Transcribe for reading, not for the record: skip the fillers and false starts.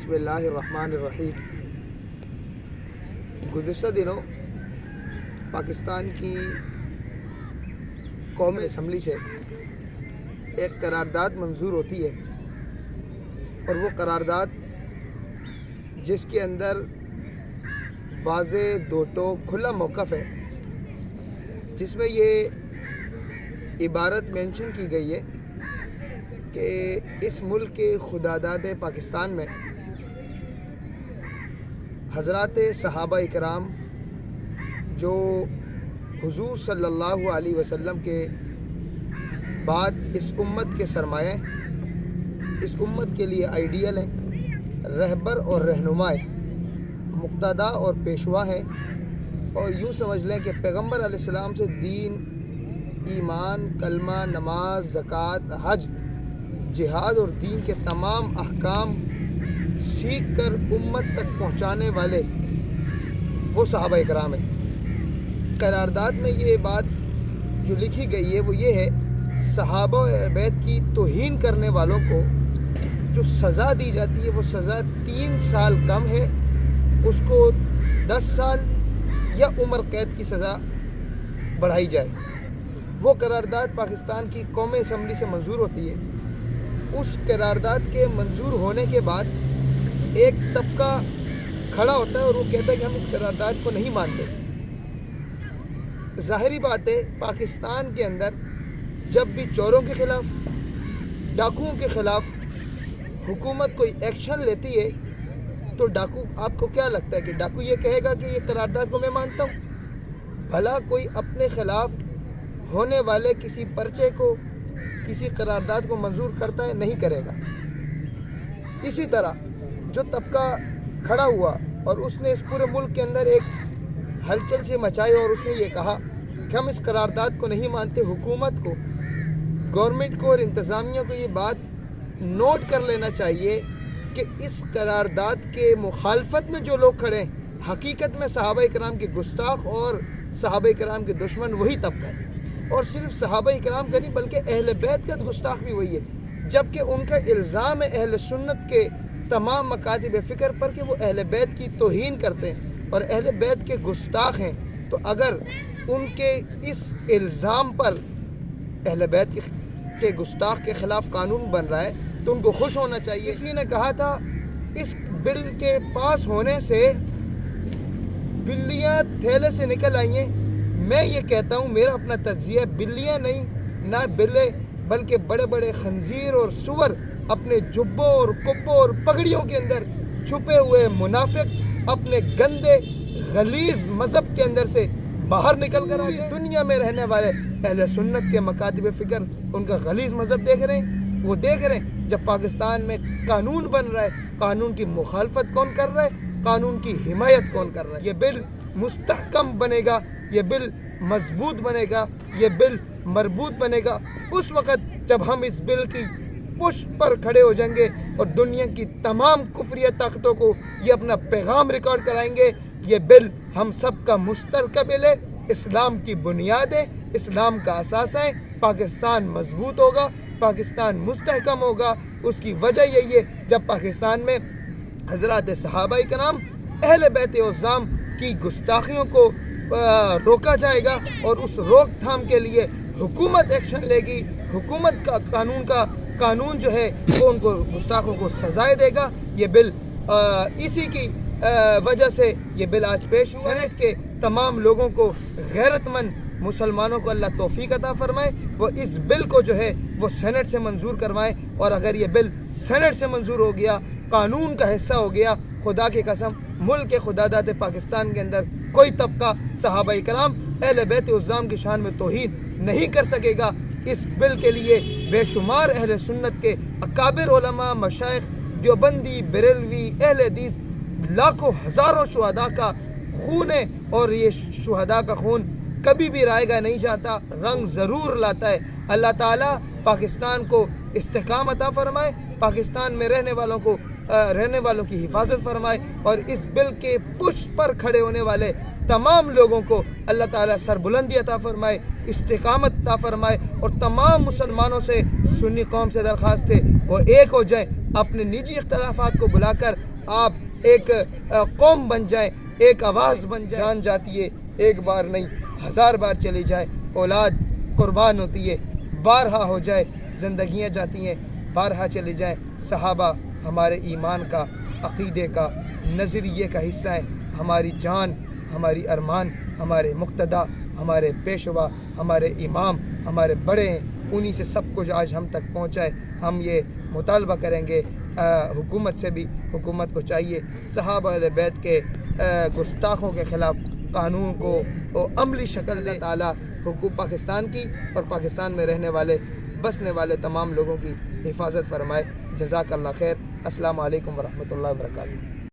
بسم اللہ الرحمن الرحیم۔ گزشتہ دنوں پاکستان کی قومی اسمبلی سے ایک قرارداد منظور ہوتی ہے، اور وہ قرارداد جس کے اندر واضح دو ٹوک کھلا موقف ہے، جس میں یہ عبارت مینشن کی گئی ہے کہ اس ملک کے خداداد پاکستان میں حضرات صحابہ اکرام جو حضور صلی اللہ علیہ وسلم کے بعد اس امت کے سرمایہ، اس امت کے لیے آئیڈیل ہیں، رہبر اور رہنما ہیں، مقتدا اور پیشوا ہیں، اور یوں سمجھ لیں کہ پیغمبر علیہ السلام سے دین، ایمان، کلمہ، نماز، زکوٰۃ، حج، جہاد اور دین کے تمام احکام سیکھ کر امت تک پہنچانے والے وہ صحابہ اکرام ہیں۔ قرارداد میں یہ بات جو لکھی گئی ہے وہ یہ ہے، صحابہ بیت کی توہین کرنے والوں کو جو سزا دی جاتی ہے وہ سزا 3 سال کم ہے، اس کو 10 سال یا عمر قید کی سزا بڑھائی جائے۔ وہ قرارداد پاکستان کی قومی اسمبلی سے منظور ہوتی ہے۔ اس قرارداد کے منظور ہونے کے بعد ایک طبقہ کھڑا ہوتا ہے اور وہ کہتا ہے کہ ہم اس قرارداد کو نہیں مانتے۔ ظاہری بات ہے، پاکستان کے اندر جب بھی چوروں کے خلاف، ڈاکوؤں کے خلاف حکومت کوئی ایکشن لیتی ہے تو ڈاکو، آپ کو کیا لگتا ہے کہ ڈاکو یہ کہے گا کہ یہ قرارداد کو میں مانتا ہوں؟ بھلا کوئی اپنے خلاف ہونے والے کسی پرچے کو، کسی قرارداد کو منظور کرتا ہے؟ نہیں کرے گا۔ اسی طرح جو طبقہ کھڑا ہوا اور اس نے اس پورے ملک کے اندر ایک ہلچل سے مچائی اور اس نے یہ کہا کہ ہم اس قرارداد کو نہیں مانتے، حکومت کو، گورنمنٹ کو اور انتظامیہ کو یہ بات نوٹ کر لینا چاہیے کہ اس قرارداد کے مخالفت میں جو لوگ کھڑے ہیں، حقیقت میں صحابہ اکرام کے گستاخ اور صحابہ اکرام کے دشمن وہی طبقہ ہے، اور صرف صحابہ اکرام کا نہیں بلکہ اہل بیت کا گستاخ بھی وہی ہے، جبکہ ان کا الزام ہے اہل سنت کے تمام مکاتب فکر پر کہ وہ اہل بیت کی توہین کرتے ہیں اور اہل بیت کے گستاخ ہیں۔ تو اگر ان کے اس الزام پر اہل بیت کے گستاخ کے خلاف قانون بن رہا ہے تو ان کو خوش ہونا چاہیے۔ کسی نے کہا تھا اس بل کے پاس ہونے سے بلیاں تھیلے سے نکل آئی ہیں۔ میں یہ کہتا ہوں، میرا اپنا تجزیہ، بلیاں نہیں، نہ بلے، بلکہ بڑے بڑے خنزیر اور سور اپنے جبوں اور کبوں اور پگڑیوں کے اندر چھپے ہوئے منافق اپنے گندے غلیظ مذہب کے اندر سے باہر نکل کر آئے۔ دنیا میں رہنے والے اہل سنت کے مکاتب فکر ان کا غلیظ مذہب دیکھ رہے ہیں، وہ دیکھ رہے ہیں جب پاکستان میں قانون بن رہا ہے، قانون کی مخالفت کون کر رہا ہے، قانون کی حمایت کون کر رہا ہے۔ یہ بل مستحکم بنے گا، یہ بل مضبوط بنے گا، یہ بل مربوط بنے گا اس وقت جب ہم اس بل کی پشت پر کھڑے ہو جائیں گے اور دنیا کی تمام کفریہ طاقتوں کو یہ اپنا پیغام ریکارڈ کرائیں گے۔ یہ بل ہم سب کا مشترکہ بل ہے، اسلام کی بنیاد ہے، اسلام کا اساس ہے، پاکستان مضبوط ہوگا، پاکستان مستحکم ہوگا۔ اس کی وجہ یہی ہے جب پاکستان میں حضرات صحابہ کرام، اہل بیت عظام کی گستاخیوں کو روکا جائے گا، اور اس روک تھام کے لیے حکومت ایکشن لے گی، حکومت کا قانون جو ہے وہ ان کو گستاخوں کو سزائے دے گا۔ یہ بل اسی کی وجہ سے یہ بل آج پیش ہوا ہے کہ تمام لوگوں کو، غیرت مند مسلمانوں کو اللہ توفیق عطا فرمائے، وہ اس بل کو جو ہے وہ سینٹ سے منظور کروائیں، اور اگر یہ بل سینٹ سے منظور ہو گیا، قانون کا حصہ ہو گیا، خدا کی قسم ملک کے خداداد پاکستان کے اندر کوئی طبقہ صحابہ کرام، اہل بیت عظام کی شان میں توہین نہیں کر سکے گا۔ اس بل کے لیے بے شمار اہل سنت کے اکابر علماء، مشائخ، دیوبندی، بریلوی، اہل حدیث، لاکھوں ہزاروں شہداء کا خون ہے، اور یہ شہداء کا خون کبھی بھی رائے گا نہیں جاتا، رنگ ضرور لاتا ہے۔ اللہ تعالیٰ پاکستان کو استحکام عطا فرمائے، پاکستان میں رہنے والوں کی حفاظت فرمائے، اور اس بل کے پشت پر کھڑے ہونے والے تمام لوگوں کو اللہ تعالیٰ سربلندی عطا فرمائے، استقامت عطا فرمائے، اور تمام مسلمانوں سے، سنی قوم سے درخواست ہے وہ ایک ہو جائیں، اپنے نجی اختلافات کو بلا کر آپ ایک قوم بن جائیں، ایک آواز بن جائیں. جان جاتی ہے ایک بار نہیں 1000 بار چلی جائے، اولاد قربان ہوتی ہے، بارہا ہو جائے، زندگیاں جاتی ہیں، بارہا چلی جائیں. صحابہ ہمارے ایمان کا، عقیدے کا، نظریے کا حصہ ہے. ہماری جان، ہماری ارمان، ہمارے مقتدیٰ، ہمارے پیشوا، ہمارے امام، ہمارے بڑے ہیں. انہی سے سب کچھ آج ہم تک پہنچا ہے. ہم یہ مطالبہ کریں گے حکومت سے بھی. حکومت کو چاہیے صحابہ اہل بیت کے گستاخوں کے خلاف قانون کو عملی شکل دے. تعالیٰ حکومت پاکستان کی اور پاکستان میں رہنے والے بسنے والے تمام لوگوں کی حفاظت فرمائے. جزاک اللہ خیر. السلام علیکم ورحمۃ اللہ وبرکاتہ.